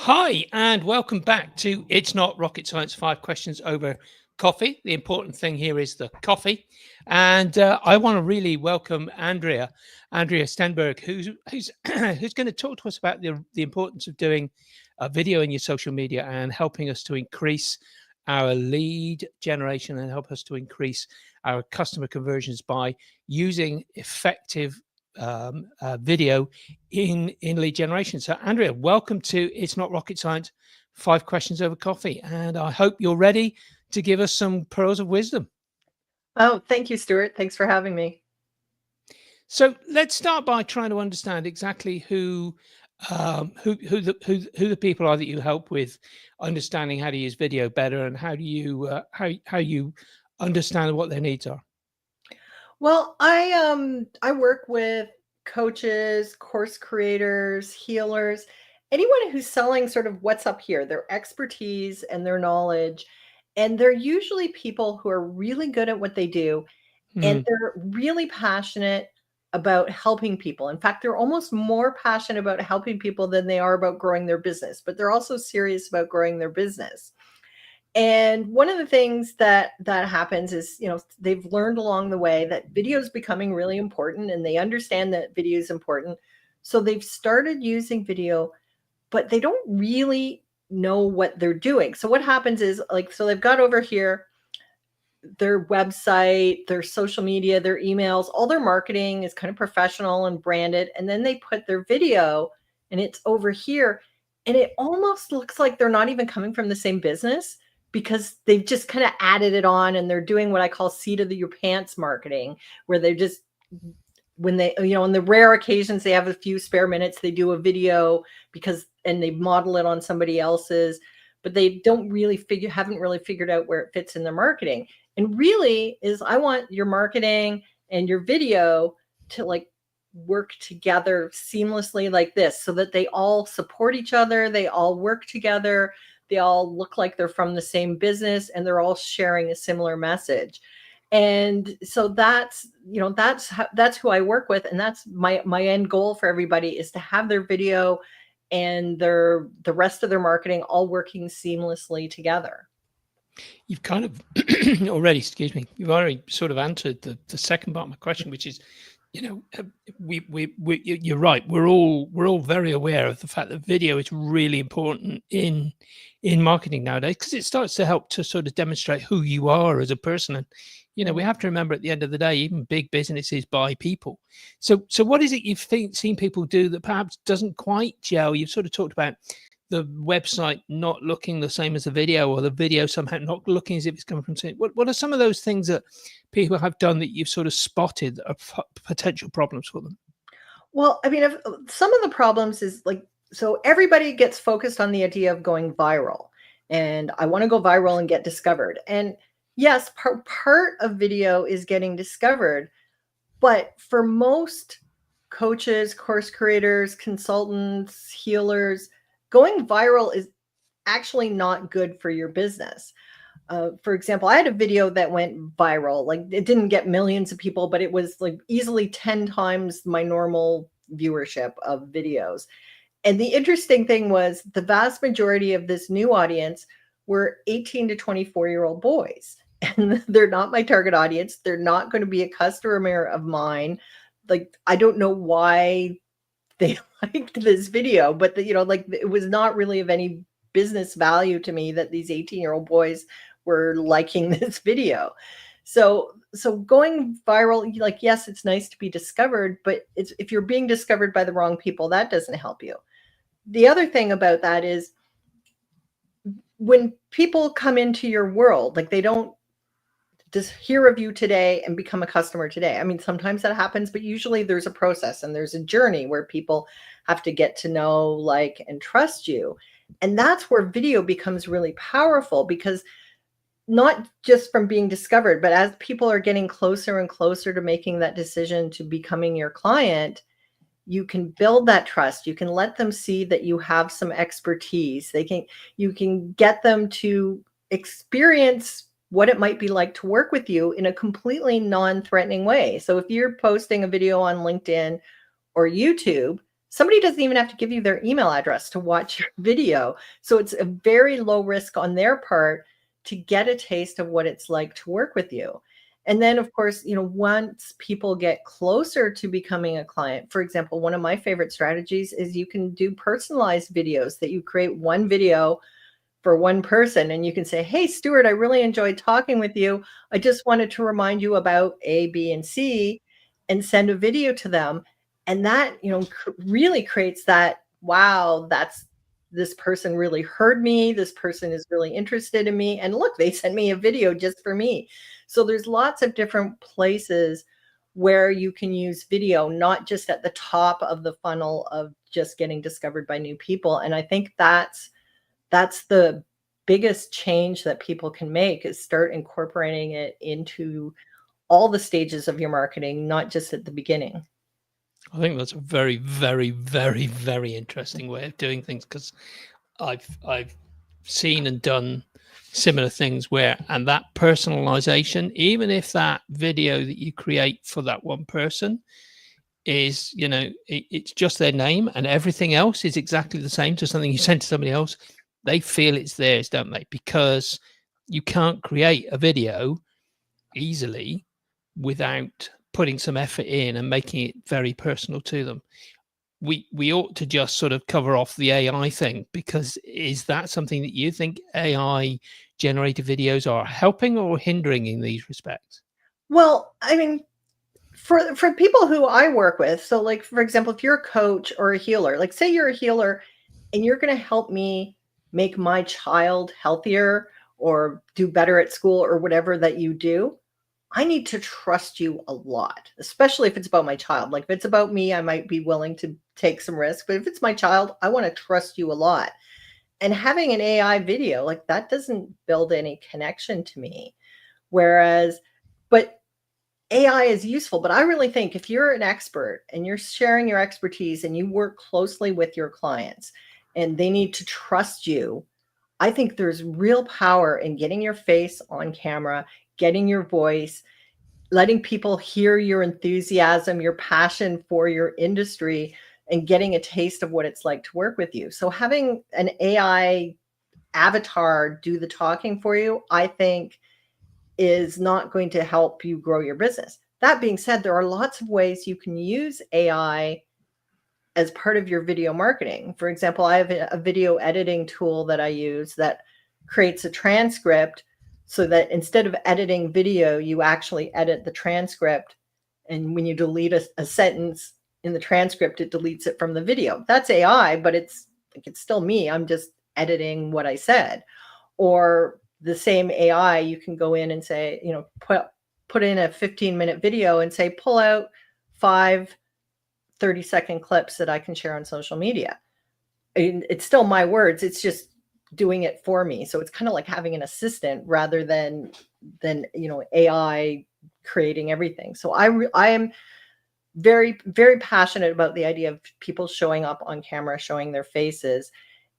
Hi, and welcome back to It's Not Rocket Science 5 Questions Over Coffee. The important thing here is the coffee. And I want to really welcome Andrea Stenberg, who's who's going to talk to us about the importance of doing a video in your social media and helping us to increase our lead generation and help us to increase our customer conversions by using effective video in lead generation. So, Andrea, welcome to It's Not Rocket Science 5 Questions Over Coffee. And I hope you're ready to give us some pearls of wisdom. Oh, thank you, Stuart. Thanks for having me. So, let's start by trying to understand exactly who the people are that you help with understanding how to use video better, and how do you how you understand what their needs are. Well, I work with coaches, course creators, healers, anyone who's selling sort of what's up here, their expertise and their knowledge. And they're usually people who are really good at what they do, and Hmm. they're really passionate about helping people. In fact, they're almost more passionate about helping people than they are about growing their business, but they're also serious about growing their business. And one of the things that happens is, they've learned along the way that video is becoming really important, and they understand that video is important. So they've started using video, but they don't really know what they're doing. So what happens is, like, so they've got over here their website, their social media, their emails, all their marketing is kind of professional and branded. And then they put their video and it's over here. And it almost looks like they're not even coming from the same business, because they've just kind of added it on, and they're doing what I call seat of your pants marketing, where they're just, when they, on the rare occasions they have a few spare minutes, they do a video and they model it on somebody else's, but they haven't really figured out where it fits in their marketing. And really is, I want your marketing and your video to like work together seamlessly like this, so that they all support each other, they all work together, they all look like they're from the same business, and they're all sharing a similar message. And so that's who I work with, and that's my end goal for everybody, is to have their video and the rest of their marketing all working seamlessly together. You've kind of already, excuse me, you've already sort of answered the second part of my question, which is, you're right. We're all very aware of the fact that video is really important in marketing nowadays, because it starts to help to sort of demonstrate who you are as a person. And we have to remember, at the end of the day, even big businesses buy people. So what is it you've seen people do that perhaps doesn't quite gel? You've sort of talked about the website not looking the same as the video, or the video somehow not looking as if it's coming from something. What are some of those things that people have done that you've sort of spotted that are potential problems for them? Well, I mean, some of the problems is like, so everybody gets focused on the idea of going viral, and I want to go viral and get discovered. And yes, part of video is getting discovered, but for most coaches, course creators, consultants, healers, going viral is actually not good for your business. For example, I had a video that went viral. Like, it didn't get millions of people, but it was like easily 10 times my normal viewership of videos. And the interesting thing was, the vast majority of this new audience were 18 to 24-year-old boys. And they're not my target audience. They're not going to be a customer of mine. Like, I don't know why they liked this video, but like, it was not really of any business value to me that these 18-year-old boys were liking this video. So going viral, like, yes, it's nice to be discovered, but if you're being discovered by the wrong people, that doesn't help you. The other thing about that is, when people come into your world, like, they don't just hear of you today and become a customer today. I mean, sometimes that happens, but usually there's a process and there's a journey where people have to get to know, like, and trust you. And that's where video becomes really powerful, because not just from being discovered, but as people are getting closer and closer to making that decision to becoming your client, you can build that trust. You can let them see that you have some expertise. You can get them to experience what it might be like to work with you in a completely non-threatening way. So if you're posting a video on LinkedIn or YouTube, Somebody doesn't even have to give you their email address to watch your video. So it's a very low risk on their part to get a taste of what it's like to work with you. And then, of course, once people get closer to becoming a client, for example, one of my favorite strategies is you can do personalized videos, that you create one video for one person and you can say, "Hey, Stuart, I really enjoyed talking with you. I just wanted to remind you about A, B, and C," and send a video to them. And that, really creates that, wow, this person really heard me. This person is really interested in me. And look, they sent me a video just for me. So there's lots of different places where you can use video, not just at the top of the funnel of just getting discovered by new people. And I think that's the biggest change that people can make, is start incorporating it into all the stages of your marketing, not just at the beginning. I think that's a very, very, very, very interesting way of doing things, because I've seen and done similar things and that personalization, even if that video that you create for that one person is, it's just their name and everything else is exactly the same to something you send to somebody else, they feel it's theirs, don't they? Because you can't create a video easily without putting some effort in and making it very personal to them. We ought to just sort of cover off the AI thing, because is that something that you think AI generated videos are helping or hindering in these respects? Well, I mean, for people who I work with, so like, for example, if you're a coach or a healer, like say you're a healer and you're going to help me make my child healthier or do better at school or whatever that you do, I need to trust you a lot, especially if it's about my child. Like if it's about me, I might be willing to take some risk, but if it's my child, I want to trust you a lot. And having an AI video, like that doesn't build any connection to me. Whereas, but AI is useful, but I really think if you're an expert and you're sharing your expertise and you work closely with your clients and they need to trust you, I think there's real power in getting your face on camera, getting your voice, letting people hear your enthusiasm, your passion for your industry, and getting a taste of what it's like to work with you. So having an AI avatar do the talking for you, I think, is not going to help you grow your business. That being said, there are lots of ways you can use AI as part of your video marketing. For example, I have a video editing tool that I use that creates a transcript, so that instead of editing video, you actually edit the transcript. And when you delete a sentence in the transcript, it deletes it from the video. That's AI, but it's still me. I'm just editing what I said. Or the same AI, you can go in and say, put in a 15-minute video and say, pull out 5 30-second clips that I can share on social media. It's still my words. It's just doing it for me. So it's kind of like having an assistant rather than AI creating everything. So I am very, very passionate about the idea of people showing up on camera, showing their faces.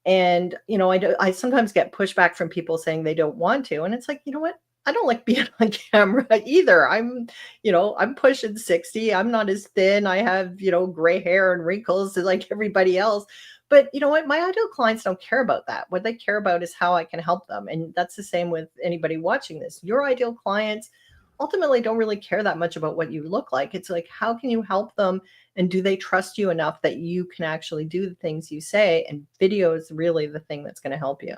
And, I sometimes get pushback from people saying they don't want to. And it's like, you know what? I don't like being on camera either. I'm pushing 60. I'm not as thin. I have, gray hair and wrinkles like everybody else. But you know what? My ideal clients don't care about that. What they care about is how I can help them. And that's the same with anybody watching this. Your ideal clients ultimately don't really care that much about what you look like. It's like, how can you help them? And do they trust you enough that you can actually do the things you say? And video is really the thing that's going to help you.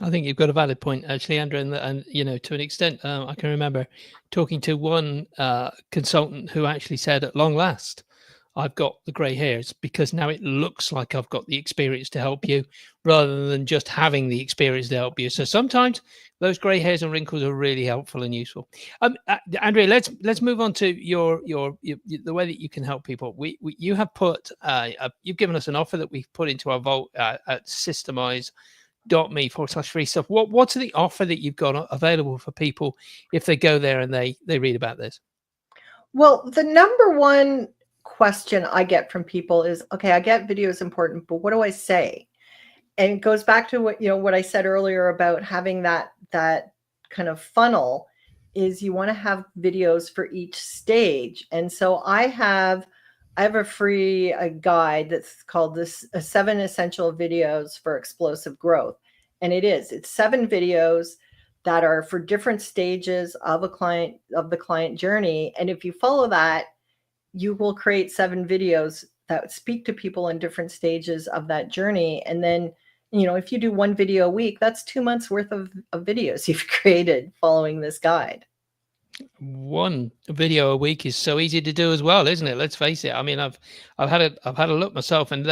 I think you've got a valid point, actually, Andrew, and to an extent, I can remember talking to one consultant who actually said, "At long last, I've got the grey hairs because now it looks like I've got the experience to help you, rather than just having the experience to help you." So sometimes those grey hairs and wrinkles are really helpful and useful. Andrea, let's move on to your the way that you can help people. You have put you've given us an offer that we've put into our vault at systemize.me/free stuff. What's the offer that you've got available for people if they go there and they read about this? Well, the number one question I get from people is, okay, I get video is important, but what do I say? And it goes back to what I said earlier about having that kind of funnel, is you want to have videos for each stage. And so I have I have a free guide that's called this 7 essential videos for explosive growth. And it's 7 videos that are for different stages of the client journey. And if you follow that, you will create 7 videos that speak to people in different stages of that journey. And then, if you do 1 video a week, that's 2 months worth of videos you've created following this guide. One video a week is so easy to do as well, isn't it? Let's face it. I mean, I've had a look myself, and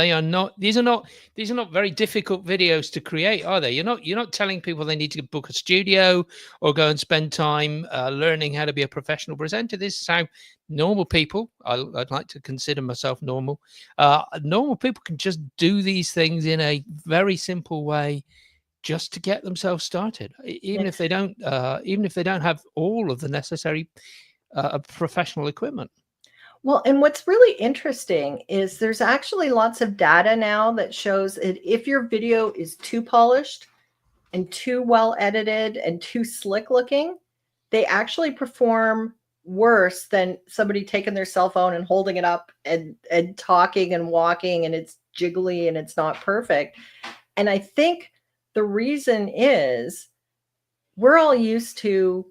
these are not very difficult videos to create, are they? You're not telling people they need to book a studio or go and spend time learning how to be a professional presenter. This is how normal people, I'd like to consider myself normal. Normal people can just do these things in a very simple way, just to get themselves started, even if they don't have all of the necessary professional equipment. Well, and what's really interesting is there's actually lots of data now that shows that if your video is too polished and too well edited and too slick looking, they actually perform worse than somebody taking their cell phone and holding it up and talking and walking, and it's jiggly and it's not perfect. And I think the reason is we're all used to,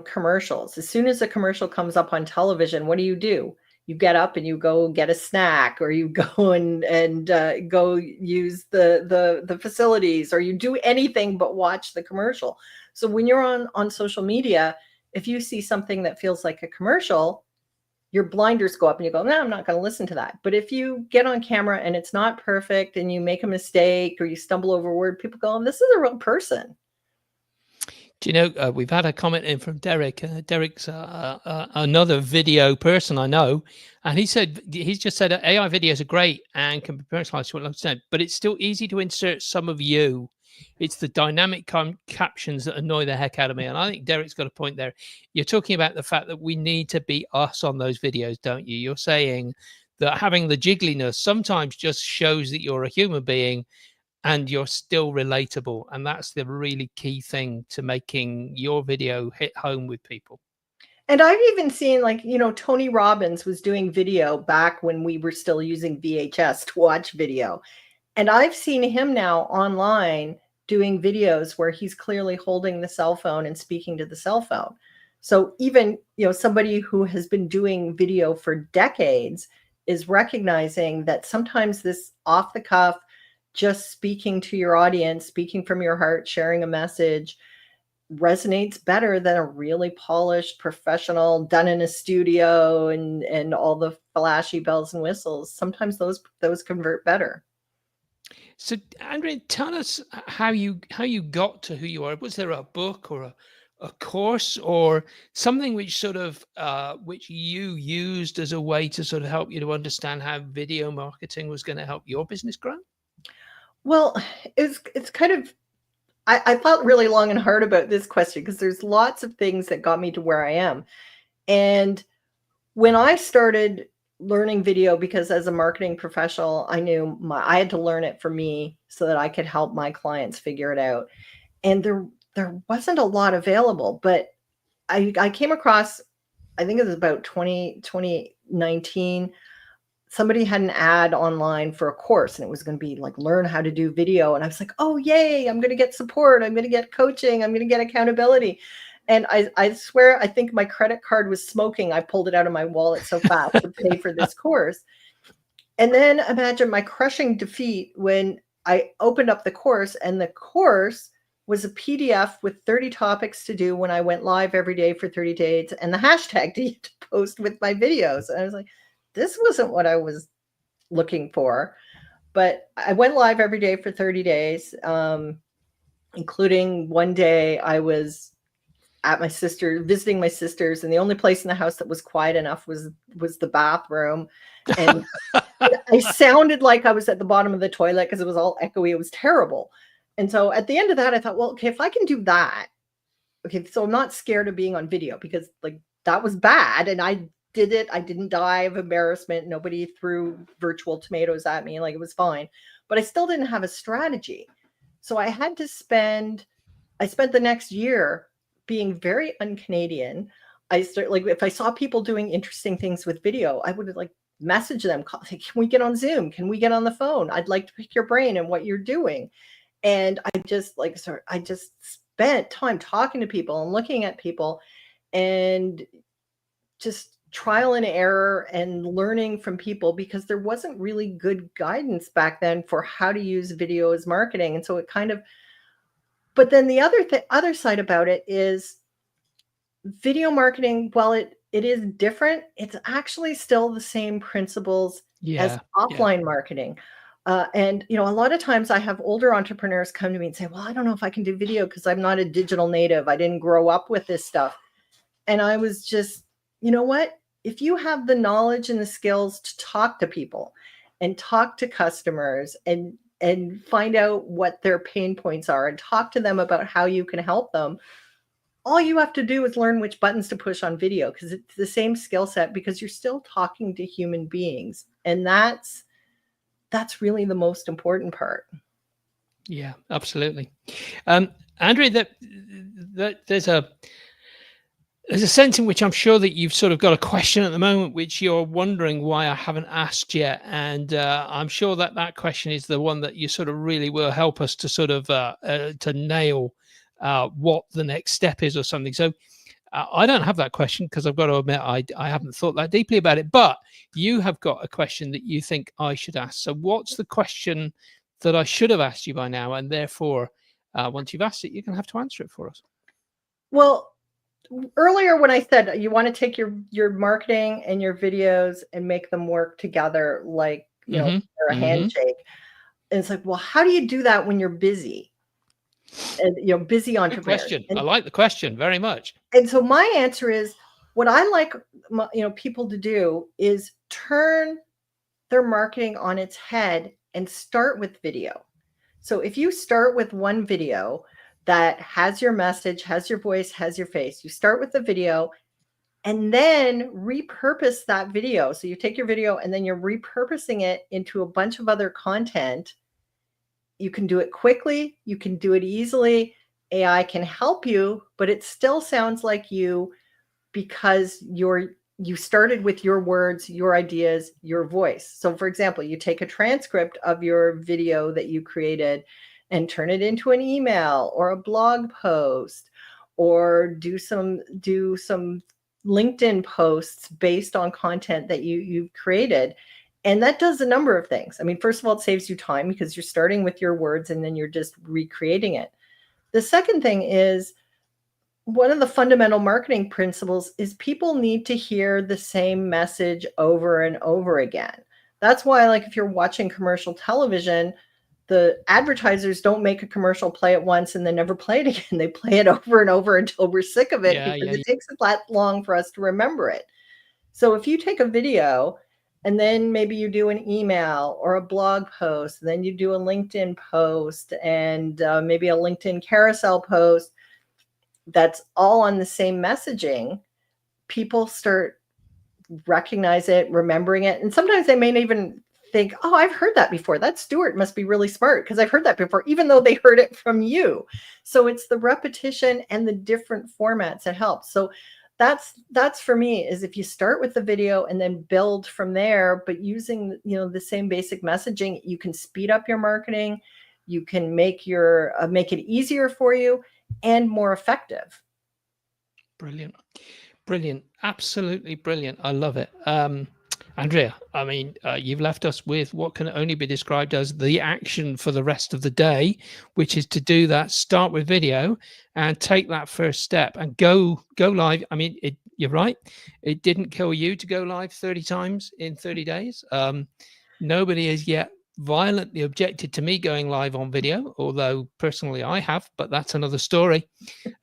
commercials. As soon as a commercial comes up on television, what do? You get up and you go get a snack, or you go and go use the facilities, or you do anything but watch the commercial. So when you're on social media, if you see something that feels like a commercial, your blinders go up and you go, no, I'm not going to listen to that. But if you get on camera and it's not perfect and you make a mistake or you stumble over a word, people go, oh, this is a real person. Do you know, we've had a comment in from Derek. Derek's another video person I know, and he's just said AI videos are great and can be personalized to what I've said, but it's still easy to insert some of you. It's the dynamic captions that annoy the heck out of me. And I think Derek's got a point there. You're talking about the fact that we need to be us on those videos, don't you? You're saying that having the jiggliness sometimes just shows that you're a human being and you're still relatable. And that's the really key thing to making your video hit home with people. And I've even seen, like, Tony Robbins was doing video back when we were still using VHS to watch video. And I've seen him now online doing videos where he's clearly holding the cell phone and speaking to the cell phone. So even, somebody who has been doing video for decades is recognizing that sometimes this off the cuff, just speaking to your audience, speaking from your heart, sharing a message resonates better than a really polished professional done in a studio and all the flashy bells and whistles. Sometimes those convert better. So, Andrea, tell us how you got to who you are. Was there a book or a course or something which sort of which you used as a way to sort of help you to understand how video marketing was going to help your business grow? Well, it's kind of, I thought really long and hard about this question because there's lots of things that got me to where I am. And when I started learning video, because as a marketing professional, I knew I had to learn it for me so that I could help my clients figure it out. And there wasn't a lot available, but I came across, I think it was about 2019, somebody had an ad online for a course, and it was going to be like, learn how to do video. And I was like, oh, yay, I'm going to get support. I'm going to get coaching. I'm going to get accountability. And I swear, I think my credit card was smoking. I pulled it out of my wallet so fast to pay for this course. And then imagine my crushing defeat when I opened up the course, and the course was a PDF with 30 topics to do when I went live every day for 30 days, and the hashtag to post with my videos. And I was like, this wasn't what I was looking for. But I went live every day for 30 days, including one day I was at visiting my sisters, and the only place in the house that was quiet enough was the bathroom. And I sounded like I was at the bottom of the toilet because it was all echoey. It was terrible. And so at the end of that, I thought, well, okay, if I can do that, okay, so I'm not scared of being on video, because like that was bad. And I did it. I didn't die of embarrassment. Nobody threw virtual tomatoes at me. Like, it was fine, but I still didn't have a strategy. So I spent the next year being very un-Canadian. I started, like, if I saw people doing interesting things with video, I would like message them, say, can we get on Zoom? Can we get on the phone? I'd like to pick your brain and what you're doing. And I just I just spent time talking to people and looking at people and just trial and error and learning from people, because there wasn't really good guidance back then for how to use video as marketing. And so it kind of, but then the other side about it is video marketing, while it is different, it's actually still the same principles as offline marketing. And a lot of times I have older entrepreneurs come to me and say, well, I don't know if I can do video because I'm not a digital native. I didn't grow up with this stuff. And I was just, you know what? If you have the knowledge and the skills to talk to people and talk to customers and find out what their pain points are and talk to them about how you can help them, all you have to do is learn which buttons to push on video, because it's the same skill set, because you're still talking to human beings. And that's really the most important part. Yeah, absolutely. Andrea, that there's a sense in which I'm sure that you've sort of got a question at the moment which you're wondering why I haven't asked yet, and I'm sure that question is the one that you sort of really will help us to sort of to nail what the next step is or something. So I don't have that question, because I've got to admit I haven't thought that deeply about it, but you have got a question that you think I should ask. So what's the question that I should have asked you by now, and therefore once you've asked it, you're going to have to answer it for us? Well, earlier when I said you want to take your marketing and your videos and make them work together, like, they're a handshake. And it's like, well, how do you do that when you're busy? And busy entrepreneur. Good question. I like the question very much. And so my answer is, what I like people to do is turn their marketing on its head and start with video. So if you start with one video that has your message, has your voice, has your face, you start with the video and then repurpose that video. So you take your video and then you're repurposing it into a bunch of other content. You can do it quickly. You can do it easily. AI can help you, but it still sounds like you, because you started with your words, your ideas, your voice. So for example, you take a transcript of your video that you created and turn it into an email or a blog post, or do some LinkedIn posts based on content that you've created. And that does a number of things. I mean, first of all, it saves you time, because you're starting with your words and then you're just recreating it. The second thing is, one of the fundamental marketing principles is people need to hear the same message over and over again. That's why, like, if you're watching commercial television, the advertisers don't make a commercial, play it once, and then never play it again. They play it over and over until we're sick of it, because it takes that long for us to remember it. So if you take a video and then maybe you do an email or a blog post, and then you do a LinkedIn post and maybe a LinkedIn carousel post, that's all on the same messaging, people start recognize it, remembering it. And sometimes they may even think, oh, I've heard that before. That Stuart must be really smart, because I've heard that before, even though they heard it from you. So it's the repetition and the different formats that help. So that's for me, is if you start with the video and then build from there, but using the same basic messaging, you can speed up your marketing, you can make it easier for you and more effective. Brilliant, absolutely brilliant. I love it. Andrea, I mean, you've left us with what can only be described as the action for the rest of the day, which is to do that, start with video and take that first step and go live. I mean, you're right. It didn't kill you to go live 30 times in 30 days. Nobody has yet violently objected to me going live on video, although personally I have, but that's another story.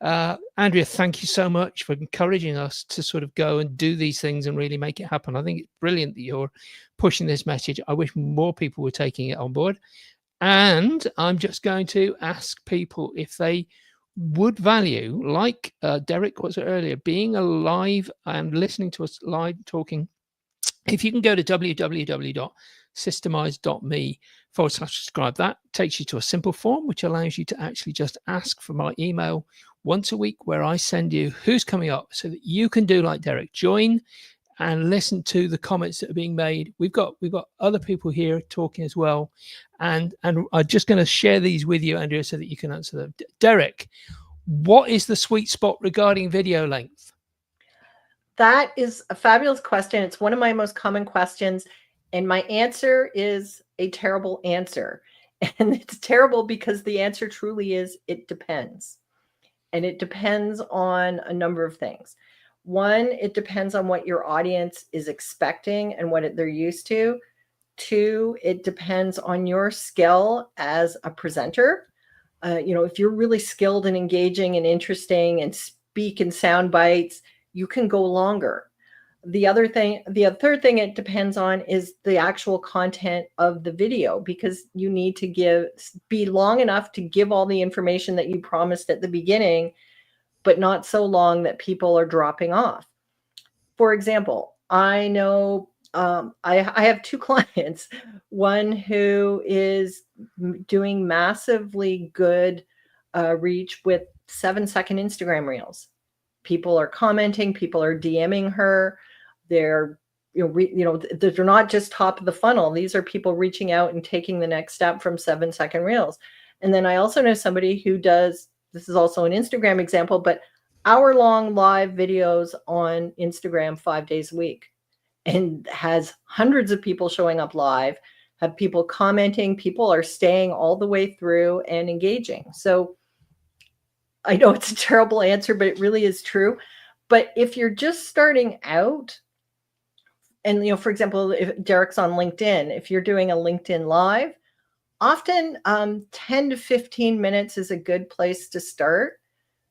Andrea, thank you so much for encouraging us to sort of go and do these things and really make it happen. I think it's brilliant that you're pushing this message. I wish more people were taking it on board. And I'm just going to ask people if they would value, like Derek was earlier, being alive and listening to us live talking. If you can go to www.systemize.me/subscribe, that takes you to a simple form which allows you to actually just ask for my email once a week, where I send you who's coming up, so that you can do like Derek, join and listen to the comments that are being made. We've got other people here talking as well, and I'm just going to share these with you, Andrea, so that you can answer them. Derek, what is the sweet spot regarding video length? That is a fabulous question. It's one of my most common questions, and my answer is a terrible answer. And it's terrible because the answer truly is it depends. And it depends on a number of things. One, it depends on what your audience is expecting and what they're used to. Two, it depends on your skill as a presenter. If you're really skilled and engaging and interesting and speak in sound bites, you can go longer. The third thing it depends on is the actual content of the video, because you need to be long enough to give all the information that you promised at the beginning, but not so long that people are dropping off. For example, I know I have two clients, one who is doing massively good reach with 7-second Instagram reels. People are commenting, people are DMing her. They're they're not just top of the funnel. These are people reaching out and taking the next step from 7-second reels. And then I also know somebody who does, this is also an Instagram example, but hour-long live videos on Instagram 5 days a week, and has hundreds of people showing up live, have people commenting, people are staying all the way through and engaging. So I know it's a terrible answer, but it really is true. But if you're just starting out, and for example, if Derek's on LinkedIn, if you're doing a LinkedIn live, often 10 to 15 minutes is a good place to start,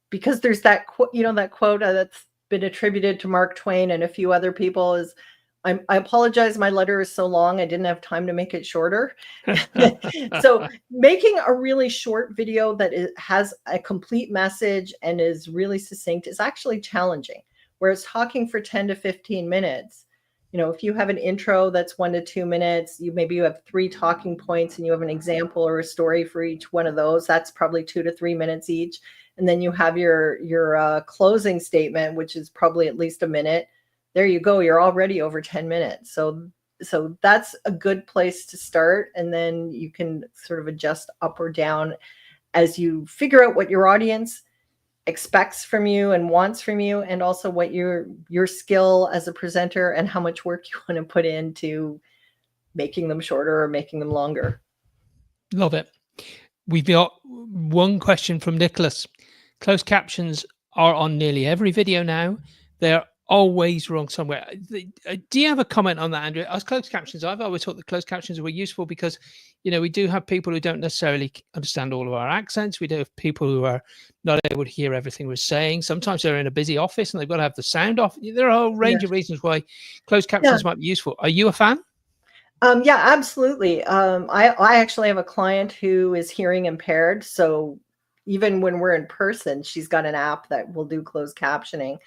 because there's that that quote that's been attributed to Mark Twain and a few other people is, I apologize, my letter is so long, I didn't have time to make it shorter. So making a really short video that has a complete message and is really succinct is actually challenging. Whereas talking for 10 to 15 minutes, if you have an intro that's 1 to 2 minutes, maybe you have 3 talking points and you have an example or a story for each one of those, that's probably 2 to 3 minutes each. And then you have your closing statement, which is probably at least a minute. There you go. You're already over 10 minutes. So that's a good place to start. And then you can sort of adjust up or down as you figure out what your audience expects from you and wants from you, and also what your skill as a presenter and how much work you want to put into making them shorter or making them longer. Love it. We've got one question from Nicholas. Closed captions are on nearly every video now. They're always wrong somewhere. Do you have a comment on that, Andrea? As closed captions, I've always thought that closed captions were useful because, we do have people who don't necessarily understand all of our accents. We do have people who are not able to hear everything we're saying. Sometimes they're in a busy office and they've got to have the sound off. There are a whole range of reasons why closed captions might be useful. Are you a fan? Yeah, absolutely. I actually have a client who is hearing impaired. So even when we're in person, she's got an app that will do closed captioning.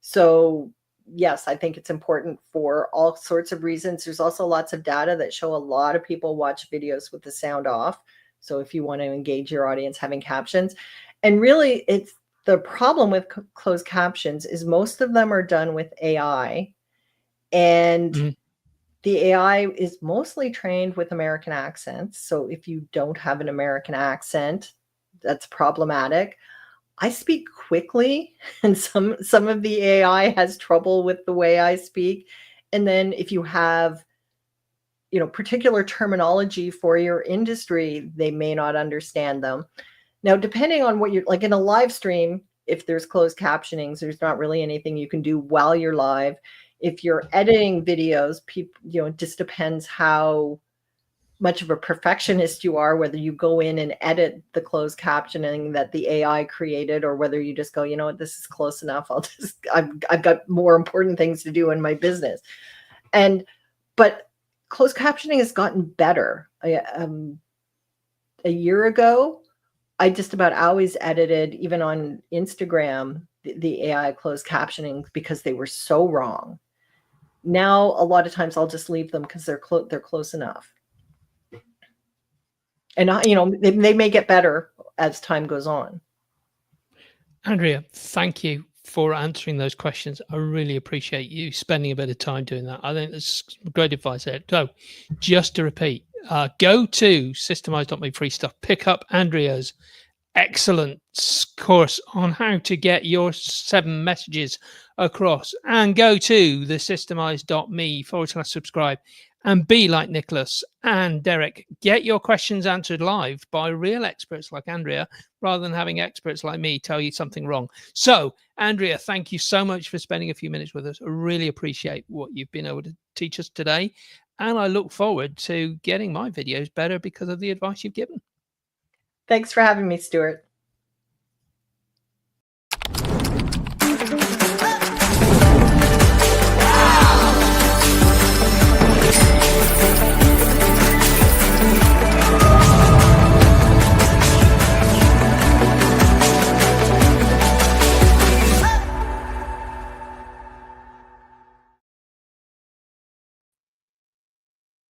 So yes, I think it's important for all sorts of reasons. There's also lots of data that show a lot of people watch videos with the sound off. So if you want to engage your audience having captions, and really it's the problem with closed captions is most of them are done with AI, and the AI is mostly trained with American accents. So if you don't have an American accent, that's problematic. I speak quickly, and some of the AI has trouble with the way I speak. And then if you have, particular terminology for your industry, they may not understand them. Now, depending on what you're like in a live stream, if there's closed captionings, there's not really anything you can do while you're live. If you're editing videos, it just depends how much of a perfectionist you are, whether you go in and edit the closed captioning that the AI created, or whether you just go, what, this is close enough. I've got more important things to do in my business. But closed captioning has gotten better. A year ago, I just about always edited, even on Instagram, the AI closed captioning because they were so wrong. Now, a lot of times I'll just leave them because they're close enough. And, they may get better as time goes on. Andrea, thank you for answering those questions. I really appreciate you spending a bit of time doing that. I think that's great advice there. So just to repeat, go to systemize.me free stuff, pick up Andrea's excellent course on how to get your 7 messages across, and go to the systemize.me/subscribe and be like Nicholas and Derek. Get your questions answered live by real experts like Andrea, rather than having experts like me tell you something wrong. So, Andrea, thank you so much for spending a few minutes with us. I really appreciate what you've been able to teach us today. And I look forward to getting my videos better because of the advice you've given. Thanks for having me, Stuart.